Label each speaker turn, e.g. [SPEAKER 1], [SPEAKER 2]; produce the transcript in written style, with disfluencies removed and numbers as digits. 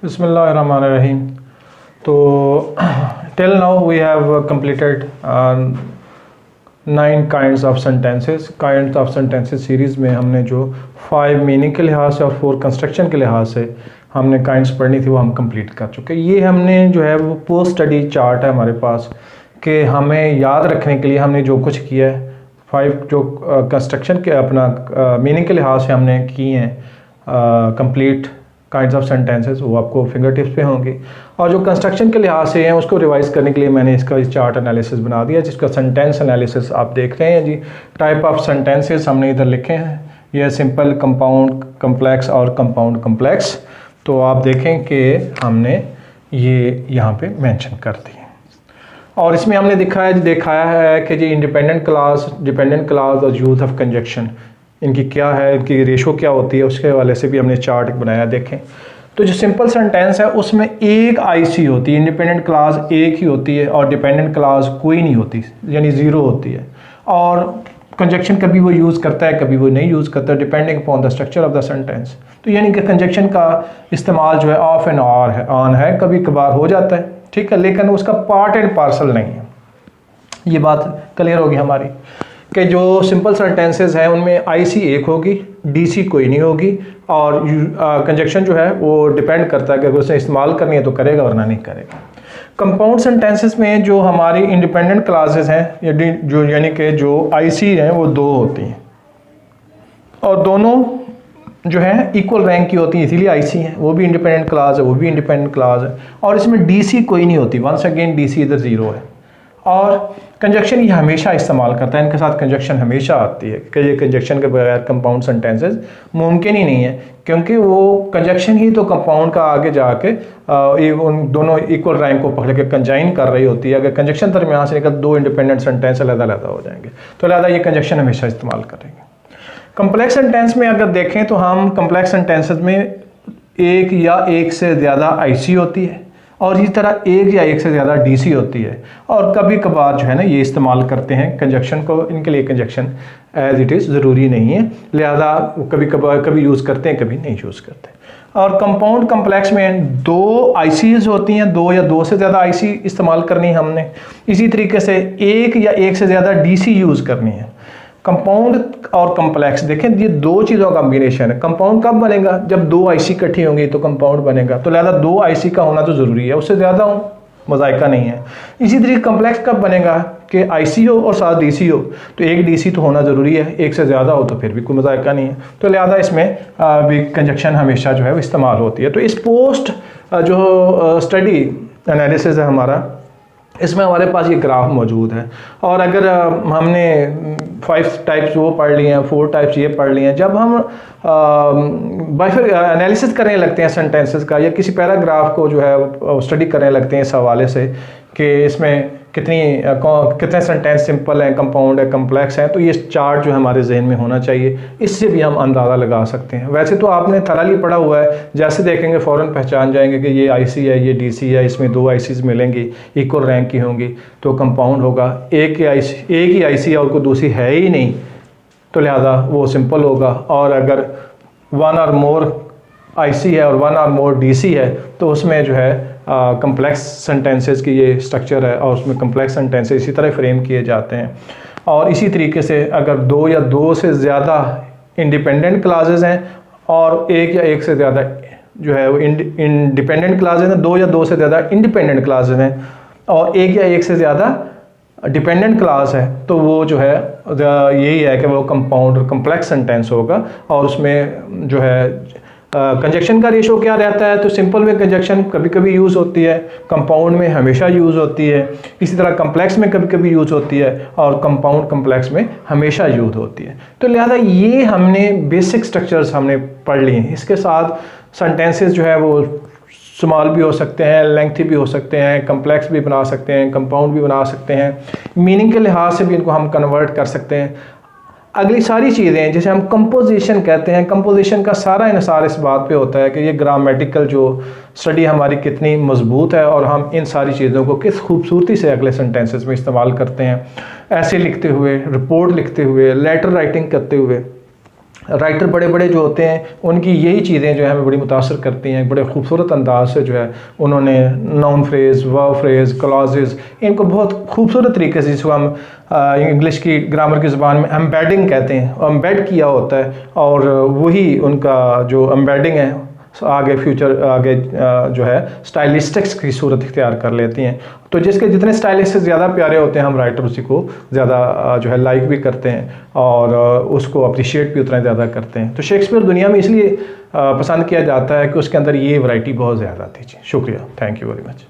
[SPEAKER 1] बिस्मिल्लाहिर्रहमानिर्रहीम। तो till now we have completed 9 kinds of sentences series में हमने जो 5 मीनिंग के लिहाज से और 4 कंस्ट्रक्शन के लिहाज से हमने काइंड्स पढ़नी थी वो हम कंप्लीट कर चुके। ये हमने जो है वो पोस्ट स्टडी चार्ट है हमारे पास कि हमें याद रखने के लिए हमने जो कुछ किया है 5 जो कंस्ट्रक्शन के अपना मीनिंग के लिहाज से हमने किए हैं कंप्लीट काइंड्स ऑफ सेंटेंसेस, वो आपको फिंगर टिप्स पे होंगे। और जो कंस्ट्रक्शन के लिहाज से हैं उसको रिवाइज करने के लिए मैंने इसका चार्ट एनालिसिस बना दिया, जिसका सेंटेंस एनालिसिस आप देख रहे हैं जी। टाइप ऑफ सेंटेंसेस हमने इधर लिखे हैं, ये सिंपल, कंपाउंड, कम्प्लेक्स और कंपाउंड कम्प्लेक्स। तो आप देखें कि हमने ये यहाँ पे मेंशन कर दिए और इसमें हमने दिखाया है कि जी इंडिपेंडेंट क्लास, डिपेंडेंट क्लास और यूज ऑफ कंजक्शन इनकी क्या है, इनकी रेशो क्या होती है, उसके हवाले से भी हमने चार्ट बनाया। देखें तो जो सिंपल सेंटेंस है उसमें एक आईसी होती है, इंडिपेंडेंट क्लास एक ही होती है और डिपेंडेंट क्लास कोई नहीं होती, यानी ज़ीरो होती है। और कंजक्शन कभी वो यूज़ करता है कभी वो नहीं यूज़ करता, depending upon the structure of the sentence. तो यानी कि कंजक्शन का इस्तेमाल जो है ऑफ एंड ऑन है, कभी कभार हो जाता है, ठीक है, लेकिन उसका पार्ट एंड पार्सल नहीं है। ये बात क्लियर होगी हमारी कि जो सिंपल सेंटेंसेस हैं उनमें आईसी एक होगी, डीसी कोई नहीं होगी और कंजक्शन जो है वो डिपेंड करता है कि अगर उसे इस्तेमाल करनी है तो करेगा वरना नहीं करेगा। कंपाउंड सेंटेंसेस में जो हमारी इंडिपेंडेंट क्लासेस हैं जो यानी कि जो आईसी हैं वो 2 होती हैं और दोनों जो है इक्वल रैंक की होती हैं, इसीलिए आईसी हैं। वो भी इंडिपेंडेंट क्लास है, वो भी इंडिपेंडेंट क्लास है और इसमें डीसी कोई नहीं होती। वंस अगेन डीसी इधर 0 है। और कंजक्शन ये हमेशा इस्तेमाल करता है, इनके साथ कंजक्शन हमेशा आती है कि ये कंजक्शन के बगैर कंपाउंड सेंटेंसेस मुमकिन ही नहीं है, क्योंकि वो कंजक्शन ही तो कंपाउंड का आगे जाके उन दोनों इक्वल रैंक को पकड़ के कंजाइन कर रही होती है। अगर कंजक्शन दरमियान से निकल 2 इंडिपेंडेंट सेंटेंस अलग-अलग हो जाएंगे, तो लिहाजा ये कंजक्शन हमेशा इस्तेमाल करेंगे। कम्प्लेक्स सेंटेंस में अगर देखें तो हम कम्प्लेक्स सेंटेंसेस में एक या एक से ज़्यादा आईसी होती है और इसी तरह एक या एक से ज़्यादा डीसी होती है और कभी कभार जो है ना ये इस्तेमाल करते हैं कंजक्शन को। इनके लिए कंजक्शन एज इट इज़ ज़रूरी नहीं है, लिहाजा कभी कभार कभी यूज़ करते हैं कभी नहीं यूज़ करते। और कंपाउंड कम्प्लेक्स में 2 आईसीज होती हैं, 2 या 2 से ज़्यादा आईसी इस्तेमाल करनी है हमने। इसी तरीके से एक या एक से ज़्यादा डीसी यूज़ करनी है। कंपाउंड और कम्प्लेक्स देखें ये 2 चीज़ों का कॉम्बिनेशन है। कंपाउंड कब बनेगा? जब 2 आईसी इकट्ठी होंगी तो कंपाउंड बनेगा, तो लिहाजा 2 आईसी का होना तो ज़रूरी है, उससे ज़्यादा हो मज़ाइका नहीं है। इसी तरीके कम्प्लेक्स कब बनेगा कि आईसी हो और साथ डीसी हो, तो एक डीसी तो होना ज़रूरी है, एक से ज़्यादा हो तो फिर भी कोई मज़ाइका नहीं है, तो लिहाजा इसमें भी कंजक्शन हमेशा जो है वो इस्तेमाल होती है। तो इस पोस्ट जो स्टडी एनालिसिस है हमारा, इसमें हमारे पास ये ग्राफ मौजूद है और अगर हमने 5 टाइप्स वो पढ़ लिए हैं, 4 टाइप्स ये पढ़ लिए हैं, जब हम एनालिसिस करने लगते हैं सेंटेंसेस का या किसी पैराग्राफ को जो है स्टडी करने लगते हैं इस हवाले से कि इसमें कितने सेंटेंस सिंपल हैं, कंपाउंड है, कम्प्लेक्स हैं, तो ये चार्ट जो है हमारे जहन में होना चाहिए। इससे भी हम अंदाज़ा लगा सकते हैं। वैसे तो आपने थरली पढ़ा हुआ है, जैसे देखेंगे फ़ौरन पहचान जाएंगे कि ये आईसी है, ये डीसी है, इसमें 2 आईसीज मिलेंगी, इक्वल रैंक की होंगी तो कंपाउंड होगा। एक ही आईसी है और कोई दूसरी है ही नहीं, तो लिहाजा वो सिंपल होगा। और अगर 1 और मोर आईसी है और 1 और मोर डीसी है तो उसमें जो है कम्प्लेक्स सेंटेंसेस की ये स्ट्रक्चर है और उसमें कम्प्लेक्स सेंटेंसेस इसी तरह फ्रेम किए जाते हैं। और इसी तरीके से अगर 2 या 2 से ज़्यादा इंडिपेंडेंट क्लासेस हैं और एक या एक से ज़्यादा जो है वो इंडिपेंडेंट क्लासेस हैं, 2 या 2 से ज़्यादा इंडिपेंडेंट क्लासेस हैं और एक या एक से ज़्यादा डिपेंडेंट क्लास है, तो वो जो है यही है कि वो कंपाउंड कम्प्लेक्स सेंटेंस होगा। और उसमें जो है कंजक्शन का रेशो क्या रहता है, तो सिंपल में कंजक्शन कभी कभी यूज़ होती है, कंपाउंड में हमेशा यूज़ होती है, इसी तरह कम्प्लेक्स में कभी कभी यूज़ होती है और कंपाउंड कम्प्लेक्स में हमेशा यूज़ होती है। तो लिहाजा ये हमने बेसिक स्ट्रक्चर्स हमने पढ़ लिए हैं। इसके साथ सेंटेंसेस जो है वो स्मॉल भी हो सकते हैं, लेंथी भी हो सकते हैं, कम्प्लेक्स भी बना सकते हैं, कंपाउंड भी बना सकते हैं, मीनिंग के लिहाज से भी इनको हम कन्वर्ट कर सकते हैं। अगली सारी चीज़ें जिसे हम कंपोजिशन कहते हैं, कंपोजिशन का सारा इन्हिसार इस बात पे होता है कि ये ग्रामेटिकल जो स्टडी हमारी कितनी मजबूत है और हम इन सारी चीज़ों को किस खूबसूरती से अगले सेंटेंसेस में इस्तेमाल करते हैं, ऐसे लिखते हुए, रिपोर्ट लिखते हुए, लेटर राइटिंग करते हुए। राइटर बड़े बड़े जो होते हैं उनकी यही चीज़ें जो है हमें बड़ी मुतासर करती हैं। बड़े खूबसूरत अंदाज से जो है उन्होंने noun phrase, verb phrase, clauses, इनको बहुत खूबसूरत तरीके से, जिसको हम इंग्लिश की ग्रामर की ज़बान में एम्बेडिंग कहते हैं, एम्बेड किया होता है। और वही उनका जो एम्बेडिंग है आगे जो है स्टाइलिस्टिक्स की सूरत इख्तियार कर लेती हैं। तो जिसके जितने स्टाइलिस्टिक्स ज़्यादा प्यारे होते हैं, हम राइटर उसी को ज़्यादा जो है लाइक भी करते हैं और उसको अप्रिशिएट भी उतना ज़्यादा करते हैं। तो शेक्सपियर दुनिया में इसलिए पसंद किया जाता है कि उसके अंदर ये वैरायटी बहुत ज़्यादा थी। जी शुक्रिया, थैंक यू वेरी मच।